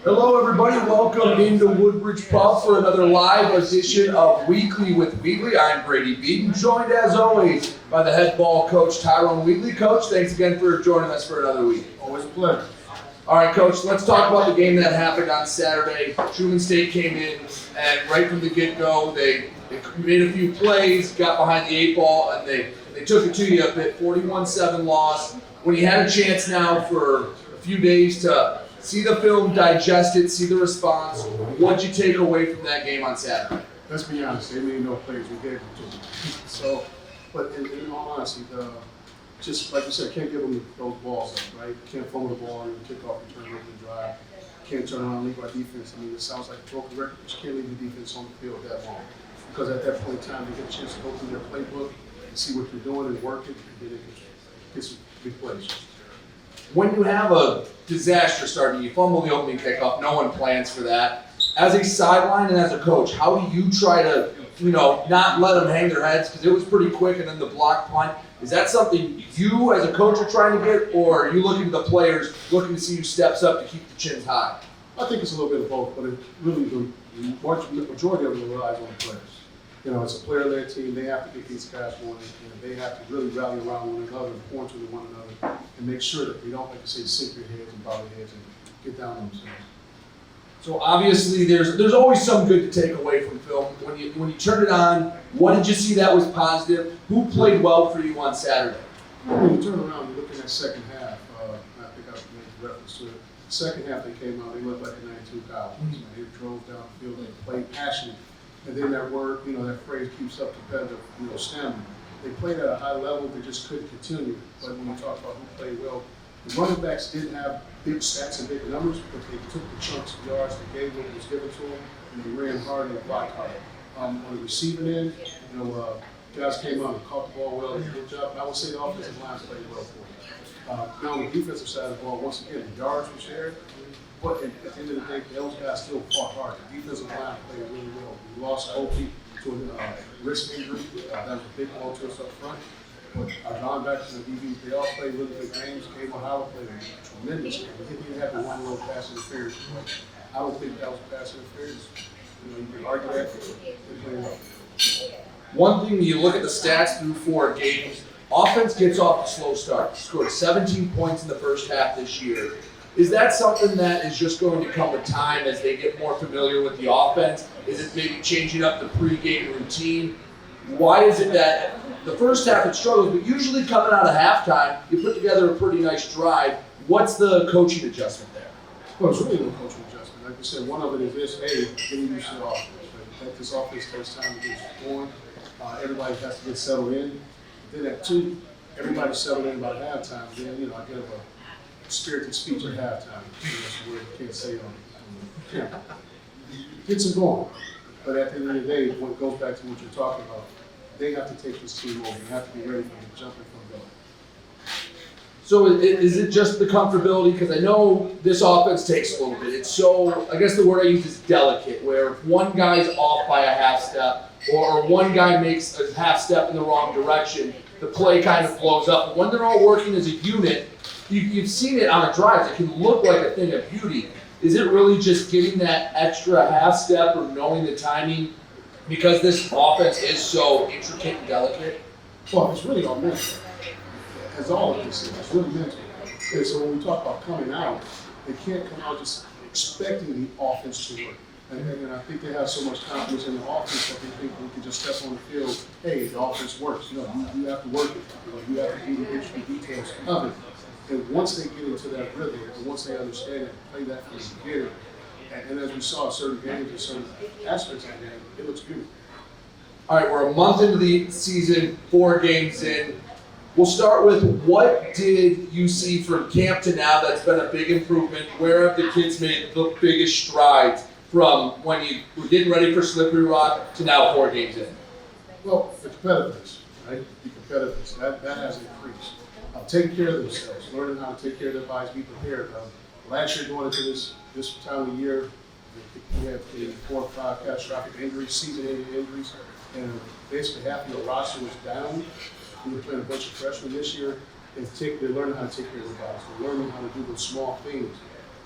Hello everybody, welcome into Woodbridge Pub for another live edition of Weekly with Wheatley. I'm Brady Beedon, joined as always by the head ball coach Tyrone Wheatley. Coach, thanks again for joining us for another week. Always a pleasure. All right, Coach, let's talk about the game that happened on Saturday. Truman State came in and right from the get-go, they made a few plays, got behind the eight ball, and they took it to you a bit, 41-7 loss. When you had a chance now for a few days to see the film, digest it, see the response, what'd you take away from that game on Saturday? Let's be honest, they made no plays. We gave them to them. So, but in all honesty, just like you said, can't give them those balls up, right? Can't fumble the ball and kick off and turn it over and drive. Can't turn around and leave our defense. I mean, it sounds like a broken record, but you can't leave the defense on the field that long. Because at that point in time, they get a chance to go through their playbook and see what they're doing and work it, and then they can get some big plays. When you have a disaster starting, you fumble the opening kickoff, no one plans for that. As a sideline and as a coach, how do you try to, not let them hang their heads? Because it was pretty quick and then the block punt. Is that something you as a coach are trying to get, or are you looking at the players, looking to see who steps up to keep the chins high? I think it's a little bit of both, but it really, the majority of it relies on the players. It's a player-led team. They have to get these guys going, and they have to really rally around one another and point to one another and make sure that they don't, like you say, sink their heads and bow their heads and get down on themselves. So obviously there's always some good to take away from film. When you turn it on, what did you see that was positive? Who played well for you on Saturday? When you turn around and look at that second half, I think I made reference to it. The second half they came out, they looked like a 92 Cowboys. They drove down the field, they played passionate. And then that word, that phrase keeps up competitive, stamina. They played at a high level, they just couldn't continue. But when you talk about who played well, the running backs didn't have big stats and big numbers, but they took the chunks of yards, they gave what was given to them, and they ran hard and blocked hard. On the receiving end, guys came out and caught the ball well, did a good job. I would say the offensive line played well for them. Now on the defensive side of the ball, once again, the yards were shared. But at the end of the day, those guys still fought hard. The defensive line played really well. We lost Opie to a wrist injury. That was a big blow to us up front. But our linebackers and the DBs, they all played really good games. Kevin Howard played a tremendous game. He didn't have the one little pass interference. I don't think that was pass interference. You can argue that. They played well. One thing, you look at the stats through 4 games, offense gets off a slow start. Scored 17 points in the first half this year. Is that something that is just going to come with time as they get more familiar with the offense? Is it maybe changing up the pregame routine? Why is it that the first half it struggles, but usually coming out of halftime, you put together a pretty nice drive? What's the coaching adjustment there? Well, it's really no coaching adjustment. Like you said, one of it is this, getting used to the offense. Right? This offense takes time to get going. Everybody has to get settled in. Then at 2, everybody's settled in by halftime. Then, I get a spirited speech at halftime. That's a word you can't say on camera. Gets them going. But at the end of the day, when it goes back to what you're talking about, they have to take this team over. They have to be ready for them to jump in from going. So is it just the comfortability? Because I know this offense takes a little bit. It's so, I guess the word I use is delicate, where if one guy's off by a half step or one guy makes a half step in the wrong direction, the play kind of blows up. But when they're all working as a unit, you've seen it on the drives. It can look like a thing of beauty. Is it really just getting that extra half step or knowing the timing because this offense is so intricate and delicate? Well, it's really all mental. As all of this is, it's really mental. And so when we talk about coming out, they can't come out just expecting the offense to work. And I think they have so much confidence in the offense that they think we can just step on the field, hey, the offense works. You have to work it. You have to do the intricate details of it. And once they get into that rhythm, and once they understand it, play that from the beginning, and as we saw in certain games and certain aspects of the game, it looks beautiful. All right, we're a month into the season, 4 games in. We'll start with what did you see from camp to now that's been a big improvement? Where have the kids made the biggest strides from when you were getting ready for Slippery Rock to now 4 games in? Well, the competitiveness, right? The competitiveness, that has increased. Taking care of themselves, learning how to take care of their bodies, be prepared. Last year going into this time of year, we had 4 or 5 catastrophic injuries, season-ending injuries, and basically half of your roster was down. We were playing a bunch of freshmen this year. They're learning how to take care of their bodies. They're learning how to do those small things.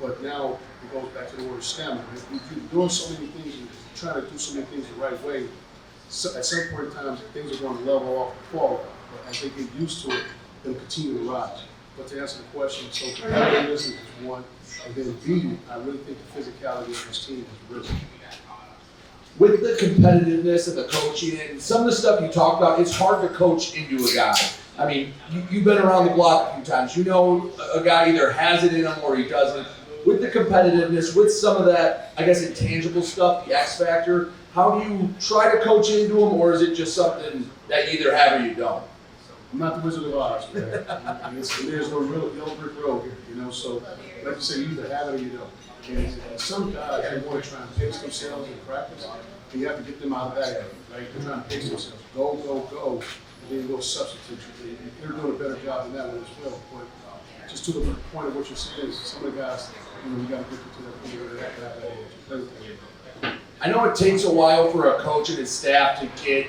But now it goes back to the word stamina. If you're doing so many things and trying to do so many things the right way, so at some point in time, things are going to level off and fall. But as they get used to it, they'll continue to rise. But to answer the question, so competitiveness is one, and then B, I really think the physicality of this team is risen. With the competitiveness and the coaching and some of the stuff you talked about, it's hard to coach into a guy. I mean, you've been around the block a few times. You know a guy either has it in him or he doesn't. With the competitiveness, with some of that, I guess, intangible stuff, the X factor, how do you try to coach into him, or is it just something that you either have or you don't? I'm not the Wizard of Oz, man. There's no real yellow brick road here, you know. So, like you say, you either have it or you don't. And some guys, they want to try and pace themselves in practice, and you have to get them out of that area, right? They're trying to pace themselves, go, and then go substitute. They're doing a better job than that one as well. But just to the point of what you're saying is, some of the guys, we got to get to that point where they have to have that age to play with them. I know it takes a while for a coach and his staff to get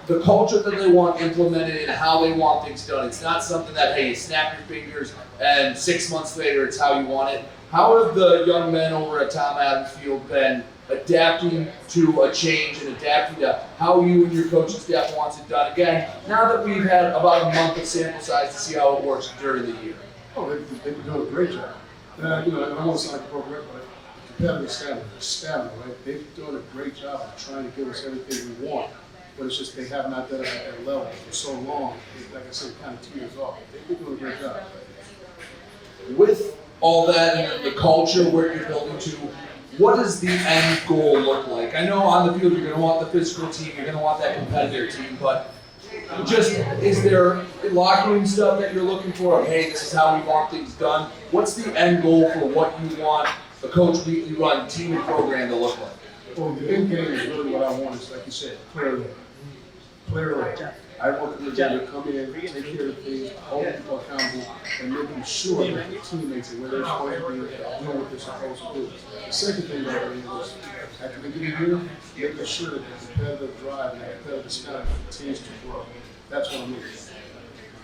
the culture that they want implemented and how they want things done. It's not something that, hey, you snap your fingers and 6 months later it's how you want it. How have the young men over at Tom Adams Field been adapting to a change and adapting to how you and your coaching staff wants it done? Again, now that we've had about a month of sample size to see how it works during the year. Oh, they've been doing a great job. I don't want to sound like a broken record, but competitive stamina, right? They've done a great job of trying to give us everything we want. But it's just they have not done it at that level for so long. Like I said, kind of tears off. They've been doing a great job. With all that and the culture where you're building to, what does the end goal look like? I know on the field you're going to want the physical team, you're going to want that competitive team, but just is there locker room stuff that you're looking for? Hey, this is how we want things done. What's the end goal for what you want a Coach Wheatley run team and program to look like? Well, the end game is really what I want. Is like you said, player-led. Player-led. I want them to come in, take care of things, hold people accountable, and making sure that the teammates and where they're supposed to be doing what they're supposed to do. The second thing that I mean is, after they get here, making sure that the competitive drive and the competitive spirit continues to grow. That's what I'm looking for.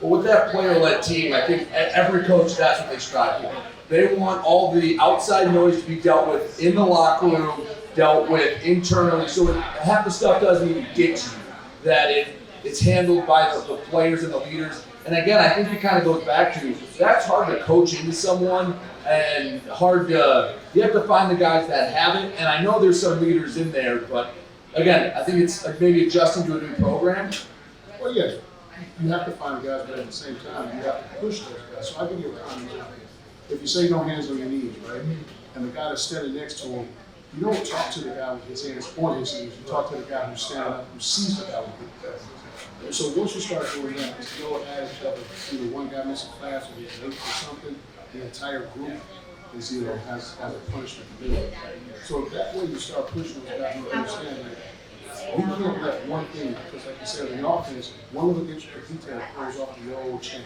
Well, with that player-led team, I think every coach, that's what they strive for. They want all the outside noise to be dealt with in the locker room, dealt with internally, so half the stuff doesn't even get to you, that it's handled by the players and the leaders. And again, I think it kind of goes back to, that's hard to coach into someone, and you have to find the guys that have it, and I know there's some leaders in there, but again, I think it's maybe adjusting to a new program. Well, yes, you have to find the guys, but at the same time, you have to push those guys. So I'll give you a common example. If you say no hands on your knees, right, and the guy that's standing next to him, you don't talk to the guy with his hands on his knees. You talk to the guy who's standing up, who sees the guy with his hands. So once you start doing that, it's go at each other. Either one guy misses class or he's late for something, the entire group is, has a punishment to do it. So that way you start pushing those guys who understand that we can't let one thing, because like you said, in the offense, one little extra detail throws off the whole chain.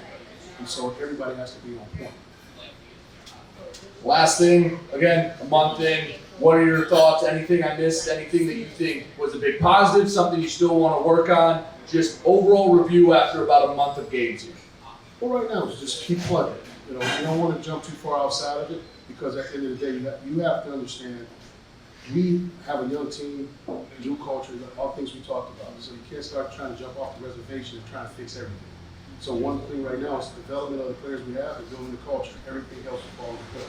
And so everybody has to be on point. Last thing, again, a month in, what are your thoughts? Anything I missed? Anything that you think was a big positive? Something you still want to work on? Just overall review after about a month of games here. Well, right now, it's just keep plugging. You don't want to jump too far outside of it, because at the end of the day, you have to understand, we have a young team, new culture, all things we talked about. So you can't start trying to jump off the reservation and trying to fix everything. So one thing right now is the development of the players we have and building the culture. Everything else will fall into place.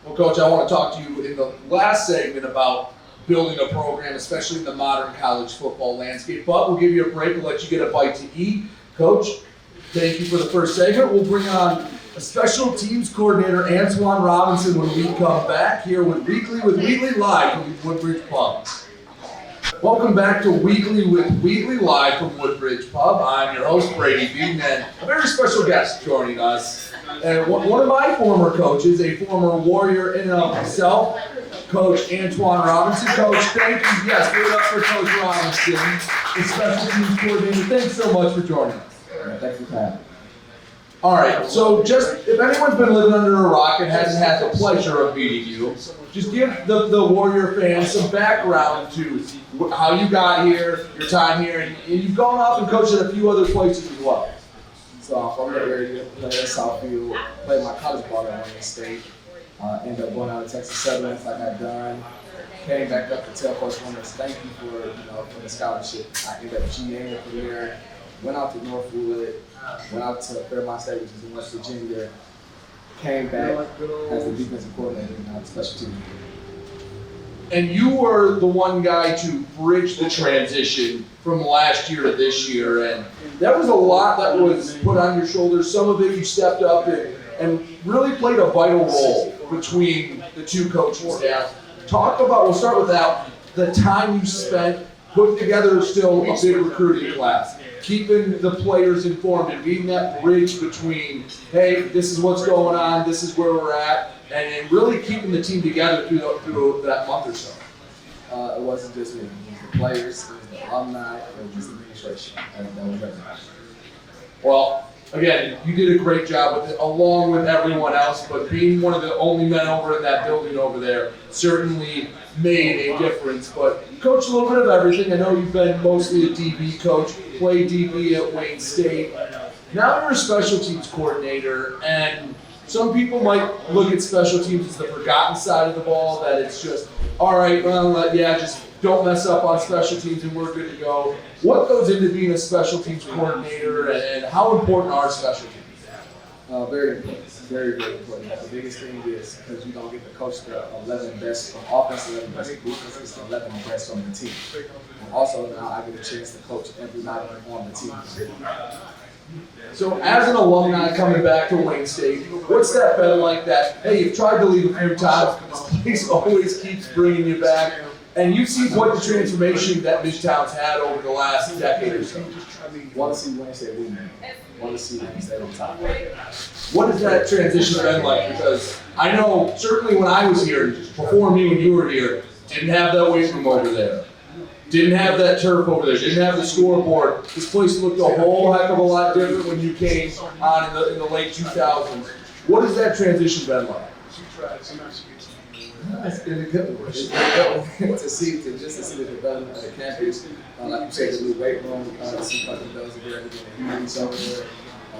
Well, Coach, I want to talk to you in the last segment about building a program, especially in the modern college football landscape. But we'll give you a break and let you get a bite to eat. Coach, thank you for the first segment. We'll bring on a special teams coordinator, Antwon Robinson, when we come back here with Weekly with Wheatley live from Woodbridge Pub. Welcome back to Weekly with Wheatley live from Woodbridge Pub. I'm your host, Brady, Beedon, and a very special guest joining us. And one of my former coaches, a former Warrior in and of himself, Coach Antwon Robinson. Coach, thank you. Yes, give it up for Coach Robinson, the special teams coordinator. Thanks so much for joining us. Thanks for having me. All right, so just if anyone's been living under a rock and hasn't had the pleasure of meeting you, just give the Warrior fans some background to how you got here, your time here, and you've gone off and coached at a few other places as well. So I'm from the area, played at Southfield, played my college ball at Wayne State. Ended up going out to Texas Southern once I got done. Came back up to tell Coach Wonders thank you for the scholarship. I ended up GAing from there. Went out to Northwood. Went out to Fairmont State, which is in West Virginia. Came back as the defensive coordinator and now the special team. And you were the one guy to bridge the transition from last year to this year, and that was a lot that was put on your shoulders. Some of it you stepped up and really played a vital role between the two coaching staffs. Talk about, we'll start with that, the time you spent putting together still a big recruiting class, keeping the players informed and being that bridge between, hey, this is what's going on, this is where we're at, and really keeping the team together through that month or so. It wasn't just me. It was the players, it was the alumni, it was the administration. That was everything. Well, again, you did a great job with it, along with everyone else, but being one of the only men over in that building over there certainly made a difference. But you coached a little bit of everything. I know you've been mostly a DB coach, played DB at Wayne State. Now you're a special teams coordinator, and some people might look at special teams as the forgotten side of the ball, that it's just, all right, well, yeah, just don't mess up on special teams and we're good to go. What goes into being a special teams coordinator, and how important are special teams? Very important. Very, very important. The biggest thing is because you don't get to coach the 11 best from offense, 11 best from defense, it's the 11 best on the team. And also now I get a chance to coach every night on the team. So as an alumni coming back to Wayne State, what's that been like that, hey, you've tried to leave a few times, this place always keeps bringing you back, and you've seen quite the transformation that Midtown's had over the last decade or so. Want to see Wayne State win. Want to see Wayne State on top. What has that transition been like? Because I know certainly when I was here, before me when you were here, didn't have that weight room over there. Didn't have that turf over there, didn't have the scoreboard. This place looked a whole heck of a lot different when you came on in the late 2000s. What has that transition been like? It's been a good one. It's been a good one to see the development of the campus. Like you said, the new weight room, to see what the buildings are there, the units over there,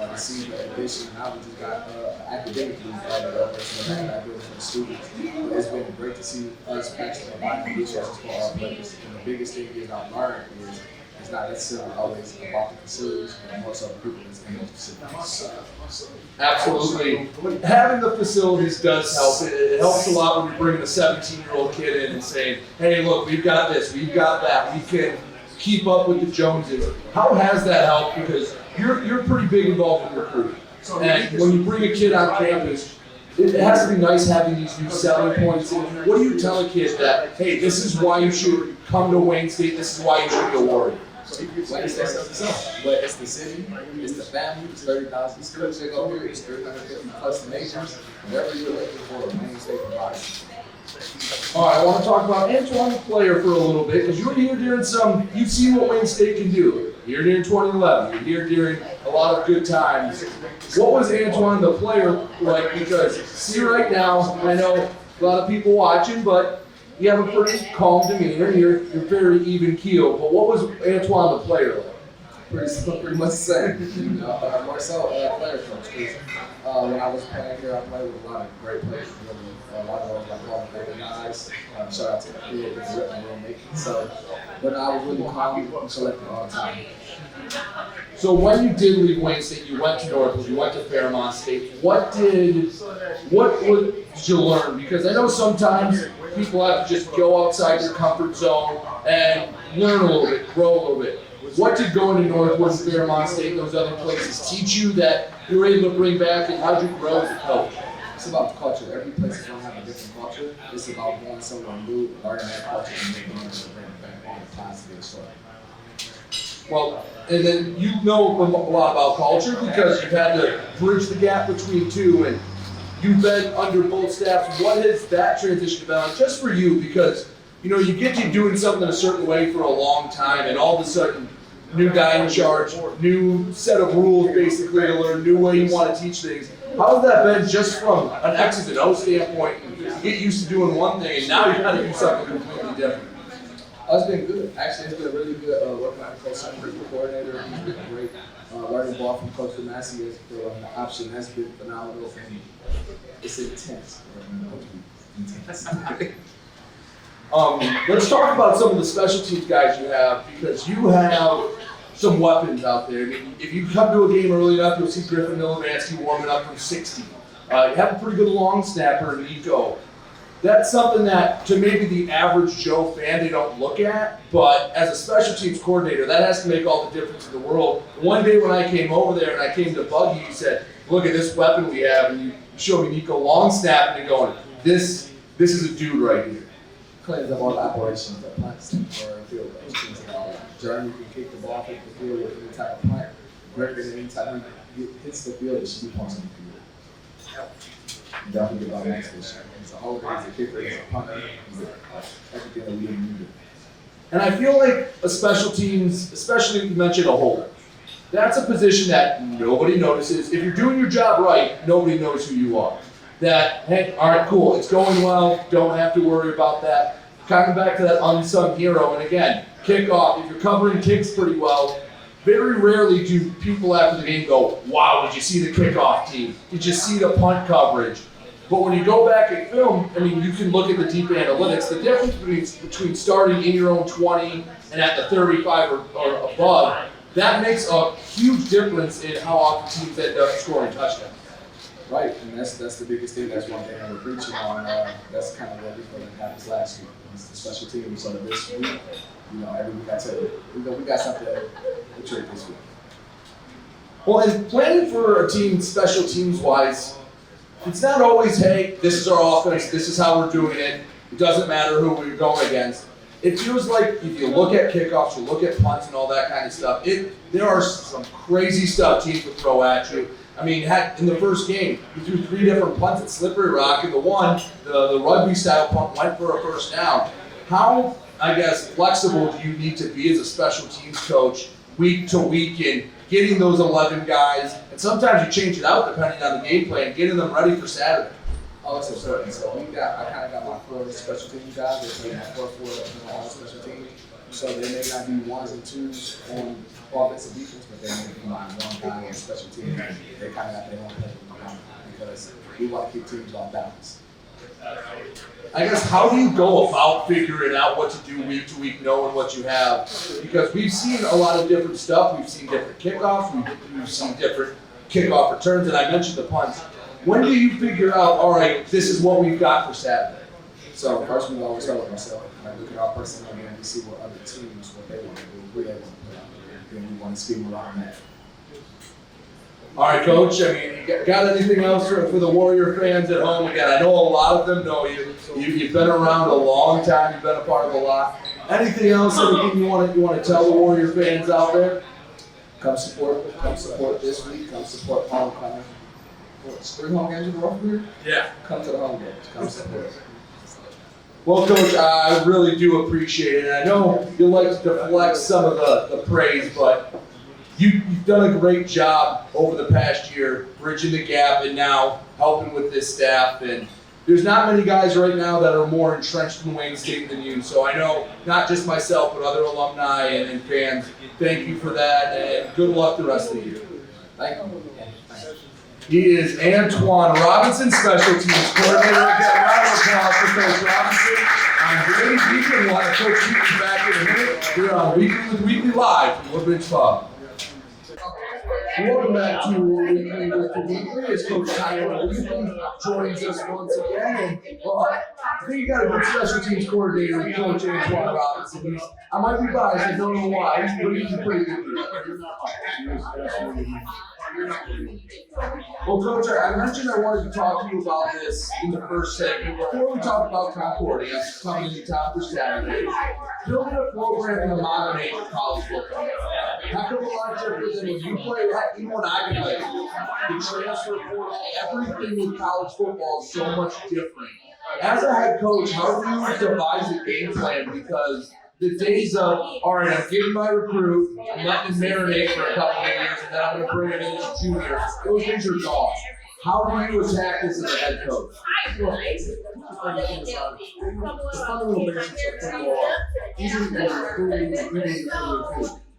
to see the addition. Now we just got academic group added over to the back building for the students. It's been great to see us actually providing resources for our players. And the biggest thing is I've learned is it's not necessarily always about the facilities, but more so the people that's in those facilities. Absolutely. Having the facilities does help. It helps a lot when you're bringing a 17-year-old kid in and saying, hey, look, we've got this, we've got that, we can keep up with the Joneses. How has that helped? Because you're pretty big involved in recruiting. And when you bring a kid on campus, it has to be nice having these new selling points. What do you tell a kid that, hey, this is why you should come to Wayne State, this is why you should be a Warrior? Wayne State sells itself. But it's the city, it's the family, it's 30,000 students that go here, it's 350 plus majors. Whatever you're looking for, Wayne State provides. All right, I want to talk about Antwon the player for a little bit, because you were here during you've seen what Wayne State can do. You're here during 2011, you're here during a lot of good times. What was Antwon the player like? Because see right now, I know a lot of people watching, but you have a pretty calm demeanor, you're very even keel. But what was Antwon the player like? Pretty much the same. More so player coach. When I was playing here, I played with a lot of great players. A lot of those like all the guys. Shout out to the kid and Rip and making. So, but I was really calm and collected all the time. So when you did leave Wayne State, you went to Northwood, you went to Fairmont State. What did you learn? Because I know sometimes people have to just go outside their comfort zone and learn a little bit, grow a little bit. What did going to Northwood, Fairmont State, and those other places teach you that you were able to bring back, and how did you grow as a coach? It's about the culture. Every place is going to have a different culture. It's about going somewhere new, learning that culture, and making it to bring it back on the positive story. Well, and then you know a lot about culture because you've had to bridge the gap between two, and you've been under both staffs. What has that transition been like just for you? Because, you know, you get to doing something a certain way for a long time, and all of a sudden, new guy in charge, new set of rules basically to learn, new way you want to teach things. How has that been just from an X's and O's standpoint? You get used to doing one thing, and now you got to do something completely different. It's been good. Actually, it's been really good working with Coach Summer, the coordinator. He's been great. Learning ball from Coach Massey as the option has been phenomenal. And It's intense. Intense. Let's talk about some of the special teams guys you have, because you have some weapons out there. I mean, if you come to a game early enough, you'll see Griffin Milovansky warming up from 60. You have a pretty good long snapper in Nico. That's something that, to maybe the average Joe fan, they don't look at, but as a special teams coordinator, that has to make all the difference in the world. One day when I came over there and I came to bug you, you said, look at this weapon we have, and you showed me Nico long snapping and going, this is a dude right here. Cleans up all the operations, the punts, or field goals, things like that. Jeremy can kick the ball, kick the field with any type of punt. Griffin, anytime he hits the field, it should be punts on the field. Don't forget about Max this year. He's a holder, he's a kicker, he's a punter, he's everything that we need. And I feel like a special teams, especially if you mentioned a holder, that's a position that nobody notices. If you're doing your job right, nobody knows who you are. That, hey, all right, cool, it's going well, don't have to worry about that. Kind of back to that unsung hero, and again, kickoff, if you're covering kicks pretty well, very rarely do people after the game go, wow, did you see the kickoff team? Did you see the punt coverage? But when you go back at film, I mean, you can look at the deep analytics. The difference between starting in your own 20 and at the 35 or above, that makes a huge difference in how often teams end up scoring touchdowns. Right, and that's the biggest thing. That's one thing we're preaching on. That's kind of what we feel like happens last week. It's the special teams. So this week, every week I tell you, we got something to trick this week. Well, and planning for a team, special teams wise, it's not always, hey, this is our offense, this is how we're doing it. It doesn't matter who we're going against. It feels like if you look at kickoffs, you look at punts and all that kind of stuff, there are some crazy stuff teams will throw at you. I mean, in the first game, you threw 3 different punts at Slippery Rock, and the rugby-style punt went for a first down. How, I guess, flexible do you need to be as a special teams coach week to week in getting those 11 guys, and sometimes you change it out depending on the game plan, getting them ready for Saturday? Oh, so certain. So I kind of got my 4 special team guys. They play my 4-4 on all special teams. So they may not be 1s and 2s on offense and defense, but they may be my 1 guy on special teams. They kind of got their own play because we want to keep teams on balance. I guess, how do you go about figuring out what to do week to week, knowing what you have? Because we've seen a lot of different stuff. We've seen different kickoffs. We've seen different kickoff returns, and I mentioned the punts. When do you figure out, all right, this is what we've got for Saturday? So first we always start with myself. I look at our personnel game and see what other teams, what they want to do, who they want to put out there. Then we want to scheme around that. All right, Coach, I mean, you got anything else for the Warrior fans at home? Again, I know a lot of them know you. You've been around a long time. You've been a part of a lot. Anything else, anything you want to tell the Warrior fans out there? Come support this week. Come support homecoming. What's 3 home games in a row here? Yeah. Come to the home games. Come support. Well, Coach, I really do appreciate it. I know you like to deflect some of the praise, but you've done a great job over the past year, bridging the gap and now helping with this staff. And there's not many guys right now that are more entrenched in Wayne State than you. So I know not just myself, but other alumni and fans, thank you for that, and good luck the rest of the year. Thank you. He is Antwon Robinson, special teams coordinator. Again, round of applause for Coach Robinson. I'm Brady. Beedon. We'll have Coach Wheatley back in a minute. Here on Weekly With Wheatley live from Woodbridge Pub. Welcome back to Weekly With Wheatley as Coach Tyrone Wheatley joins us once again. And I think you got a good special teams coordinator with Coach Antwon Robinson. I might be biased, I don't know why, but he's a pretty good dude. Well, Coach, I mentioned I wanted to talk to you about this in the first segment. Before we talk about Concordia coming into town for Saturday, building a program in the modern age of college football. Heck of a lot different than when you play, even when I played. The transfer portal, everything with college football is so much different. As a head coach, how do you devise a game plan? Because the days of, all right, I'm getting my recruit, I'm letting him marinate for a couple of years, and then I'm going to bring him in as a junior. Those days are gone. How do you attack this as a head coach? The fundamental basics of football, even when you're recruiting,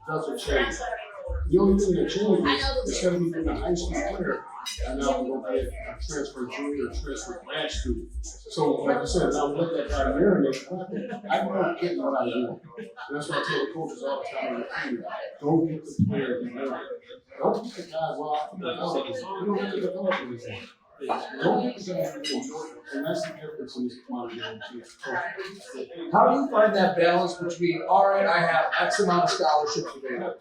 doesn't change. The only thing that changed is instead of me being a high school player, I now can go get a transfer junior, transfer grad student. So, like I said, now let that guy marinate. I don't get what I want. And that's why I tell the coaches all the time in the team, don't get the player you want. Don't get the guy, well, I develop. You don't have to develop anything. Don't get the guy you want. And that's the difference in this commodity team. How do you find that balance between, all right, I have X amount of scholarships available.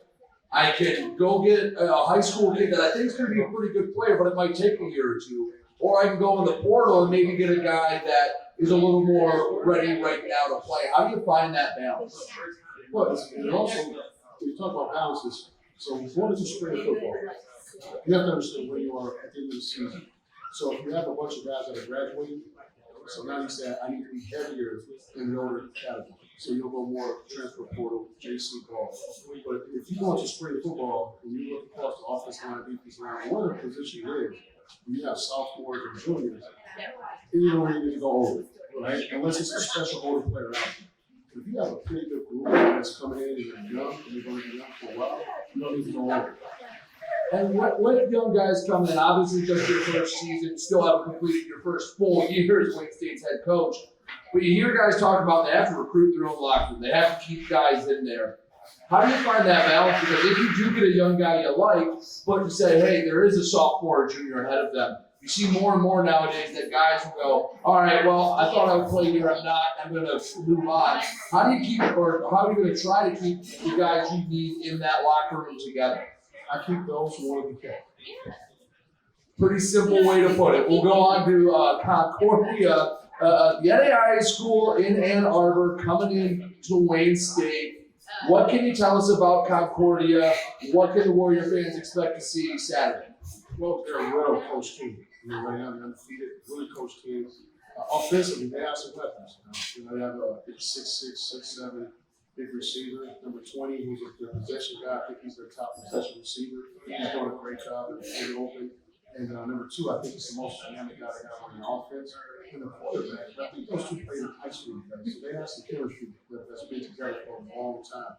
I can go get a high school kid that I think is going to be a pretty good player, but it might take a year or two. Or I can go in the portal and maybe get a guy that is a little more ready right now to play. How do you find that balance? Well, and also, when you talk about balances, so going into spring football, you have to understand where you are at the end of the season. So if you have a bunch of guys that are graduating, so now you say, I need to be heavier in the older category. So you'll go more transfer portal, JC ball. But if you go into spring football and you look across the offensive line, defensive line, one of the positions is you have sophomores and juniors, and you don't really need to go over, right? Unless it's a special older player out there. If you have a pretty good group that's coming in and you're young and you're going to be young for a while, you don't need to go over. And when young guys come in, obviously just your first season, still haven't completed your first full year as Wayne State's head coach. But you hear guys talk about they have to recruit their own locker room. They have to keep guys in there. How do you find that balance? Because if you do get a young guy you like, but you say, hey, there is a sophomore or junior ahead of them, you see more and more nowadays that guys will go, all right, well, I thought I would play here. I'm not. I'm going to move on. How do you keep, or how are you going to try to keep the guys you need in that locker room together? I keep those who want to be kept. Pretty simple way to put it. We'll go on to Concordia, the NAIA school in Ann Arbor coming in to Wayne State. What can you tell us about Concordia? What can the Warrior fans expect to see Saturday? Well, they're a well-coached team. Right now, they're undefeated, really coached team. Offensively, they have some weapons. They have a big 6'6", 6'7", big receiver. Number 20, who's their possession guy. I think he's their top possession receiver. He's doing a great job at getting open. And number 2, I think he's the most dynamic guy they have on the offense. And the quarterback, I think those two played in high school together. So they have some chemistry that's been together for a long time.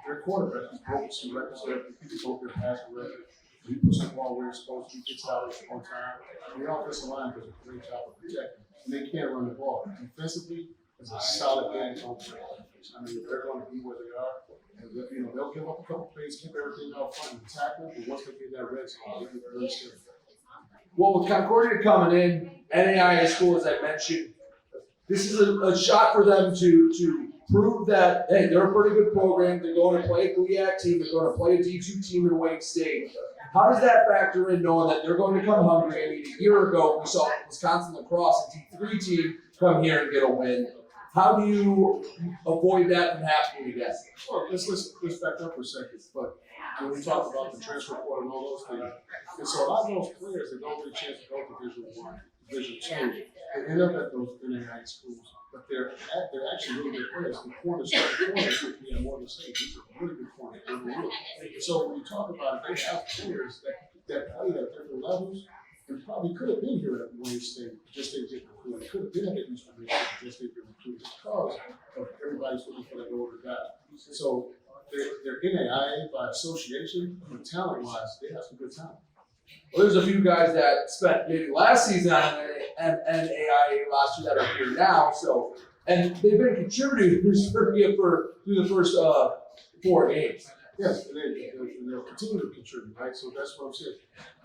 Their quarterback, he's broken some records there. He broke their passing record. He puts the ball where it's supposed to be, gets out on time. And the offensive line does a great job of protecting. And they can't run the ball. Defensively, it's a solid game. I mean, they're going to be where they are. And they'll give up a couple plays, keep everything out front and tackle. But once they get that red zone, they're really scary. Well, with Concordia coming in, NAIA school, as I mentioned, this is a shot for them to prove that, hey, they're a pretty good program. They're going to play a GLIAC team. They're going to play a D2 team in Wayne State. How does that factor in knowing that they're going to come hungry? I mean, a year ago, we saw Wisconsin lacrosse, a D3 team, come here and get a win. How do you avoid that from happening again? Well, let's back up for a second. But when we talk about the transfer portal and all those things, and so a lot of those players that don't get a chance to go to Division I, Division II, they end up at those NAIA schools. But they're actually really good players. The corners, which we have more to say, these are really good corners. So when you talk about it, they have players that play at different levels and probably could have been here at Wayne State, just didn't get recruited. Could have been at Eastern Michigan, just didn't get recruited because of everybody's looking for that older guy. So they're NAIA by association, but talent-wise, they have some good talent. Well, there's a few guys that spent maybe last season on NAIA roster that are here now. So, and they've been contributors through the first 4 games. Yes, and they'll continue to contribute, right? So that's what I'm saying.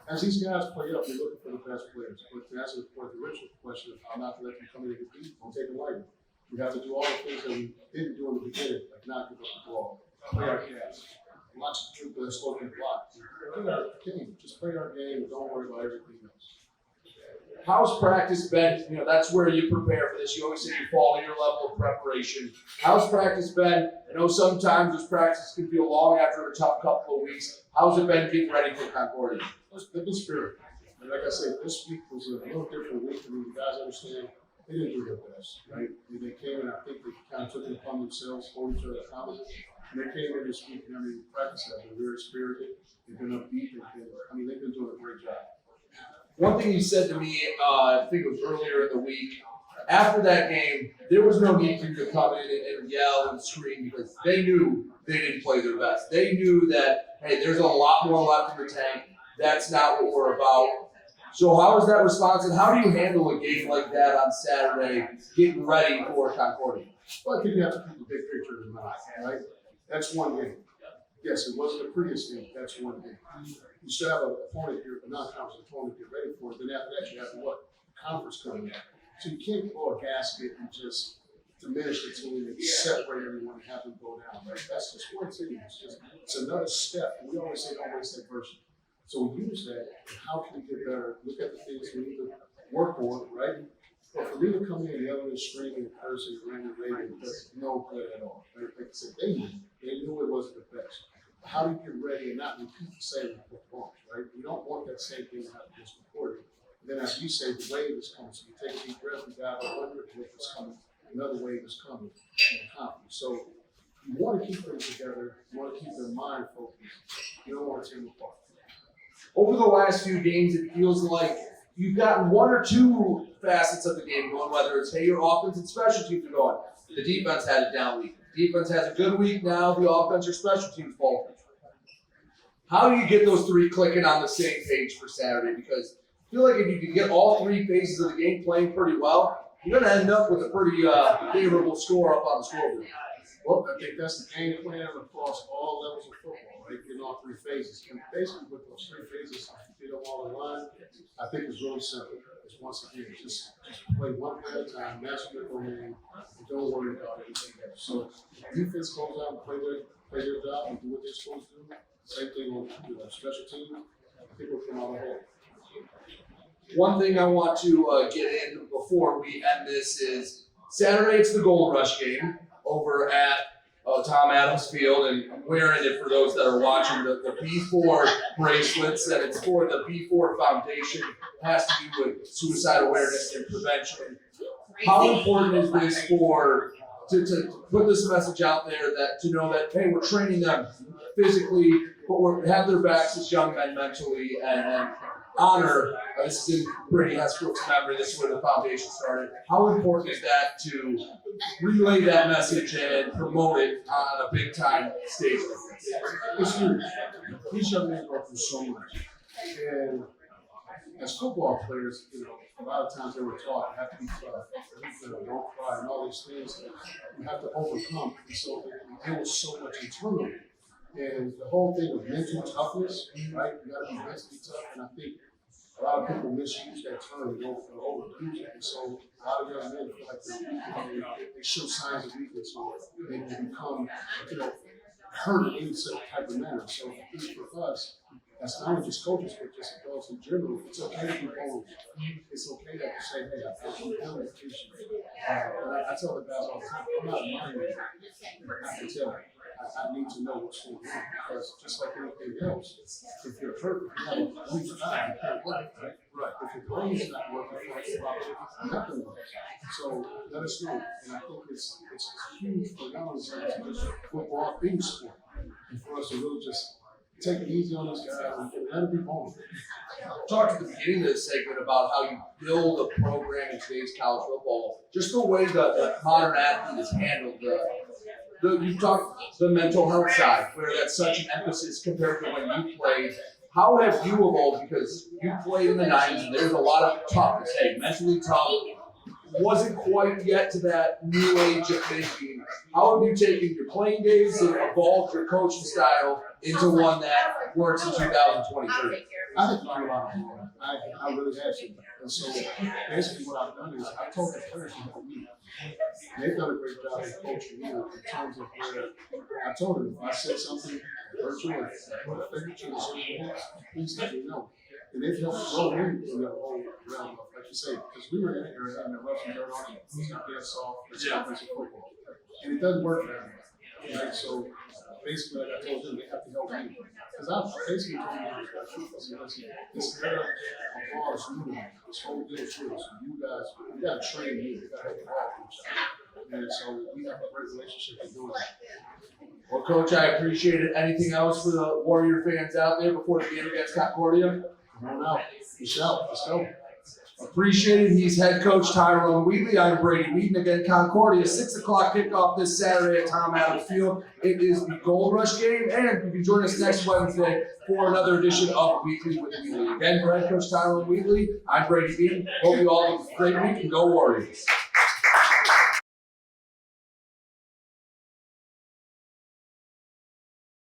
As these guys play up, they're looking for the best players. But to answer the original question of how not to let them come in and compete, don't take it lightly. We have to do all the things that we didn't do in the beginning, like not give up the ball, play our gas, lots of people that are supposed to be blocked. Play our game, just play our game, and don't worry about everything else. How's practice been? That's where you prepare for this. You always say you follow your level of preparation. How's practice been? I know sometimes this practice can feel long after a tough couple of weeks. How's it been getting ready for Concordia? They've been spirit. And like I said, this week was a little different week. I mean, you guys understand, they didn't do their best, right? They came and I think they kind of took it upon themselves, hold each other accountable. And they came in this week, and I mean, practice has been very spirited. They've been upbeat. They've been doing a great job. One thing you said to me, I think it was earlier in the week, after that game, there was no need for you to come in and yell and scream because they knew they didn't play their best. They knew that, hey, there's a lot more left in the tank. That's not what we're about. So how was that response, and how do you handle a game like that on Saturday, getting ready for Concordia? Well, I think you have to keep the big picture in mind, right? That's one game. Yes, it wasn't the prettiest game. That's one game. You still have an opponent here, a non-conference opponent to get ready for it. Then after that, you have what? Conference coming up. So you can't blow a gasket and just diminish the team and separate everyone and have them go down, right? That's just one team. It's another step. We always say don't waste adversity. So we use that. How can we get better? Look at the things we need to work on, right? But for me to come in yelling and screaming and cursing and ranting and raving, that's no good at all. Like I said, they knew it wasn't the best. How do you get ready and not repeat the same performance, right? We don't want that same thing to happen against Concordia. Then as you say, the wave is coming. So you take a deep breath, you got 100, wave is coming, another wave is coming in the conference. So you want to keep them together, you want to keep their mind focused. You don't want to tear them apart. Over the last few games, it feels like you've gotten one or two facets of the game going, whether it's, hey, your offense and special teams are going. The defense had a down week. The defense has a good week now. The offense or special teams falter. How do you get those three clicking on the same page for Saturday? Because I feel like if you can get all three phases of the game playing pretty well, you're going to end up with a pretty favorable score up on the scoreboard. Well, I think that's the game plan across all levels of football, right? In all three phases. And basically with those three phases, if you get them all in line, I think it's really simple. It's once again, just play one play at a time, master your domain, and don't worry about anything else. So defense goes out and play their job and do what they're supposed to do. Same thing on special teams. I think we'll come out ahead. One thing I want to get in before we end this is Saturday, it's the Gold Rush game over at Tom Adams Field, and I'm wearing it for those that are watching the B4 bracelets, and it's for the B4 Foundation. It has to do with suicide awareness and prevention. How important is this to put this message out there that to know that, hey, we're training them physically, but we have their backs as young men mentally, and honor, this is in Brady Hesbrook's memory, this is where the foundation started. How important is that to relay that message and promote it on a big time stage like this? It's huge. These young men go through so much. And as football players, a lot of times they were taught you have to be tough, don't cry, and all these things that you have to overcome. And so there was so much internally. And the whole thing of mental toughness, right? You got to be mentally tough. And I think a lot of people misuse that term and overuse it. And so a lot of young men feel like they're weak and they show signs of weakness or they can become, hurt in any type of manner. So for us, that's not only just coaches, but just adults in general. It's okay to be vulnerable. It's okay to say, hey, I feel appreciated. And I tell the guys all the time, I'm not minding it. I can tell. I need to know what's going on because just like anything else, if you're hurt, you have a weak eye, you can't work, right? If your brain's not working nothing works. So let us know. And I think it's huge for not only just football, being sport, and for us to really just take it easy on these guys and let them be vulnerable. Talked at the beginning of this segment about how you build a program in today's college football, just the way the modern athlete is handled. You talked the mental health side, where that's such an emphasis compared to when you played. How have you evolved? Because you played in the 90s, and there's a lot of toughness. Hey, mentally tough. Wasn't quite yet to that new age of thinking. How have you taken your playing days and evolved your coaching style into one that works in 2023? I think a lot of more. I really have to. And so basically what I've done is I've told the players to help me. They've done a great job of coaching me in terms of where I told them if I said something virtual or put a figure to the social please let me know. And they've helped grow me in the whole realm of, like you say, because we were in an area in the Russian dirt on who's not getting soft, it's offensive football. And it doesn't work that way. Right? So basically, like I told them, they have to help me. Because I basically told them, this era of ball is new to me. This whole deal is true. So you guys, we got to train you. We got to have the ball for each other. And so we have a great relationship in doing that. Well, Coach, I appreciate it. Anything else for the Warrior fans out there before the game against Concordia? Come on out. Let's go. Appreciate it. He's head coach Tyrone Wheatley. I'm Brady Beedon. Again, Concordia, 6 o'clock kickoff this Saturday at Tom Adams Field. It is the Gold Rush game, and you can join us next Wednesday for another edition of Weekly with Wheatley. Again, for head coach Tyrone Wheatley, I'm Brady Beedon. Hope you all have a great week and go Warriors.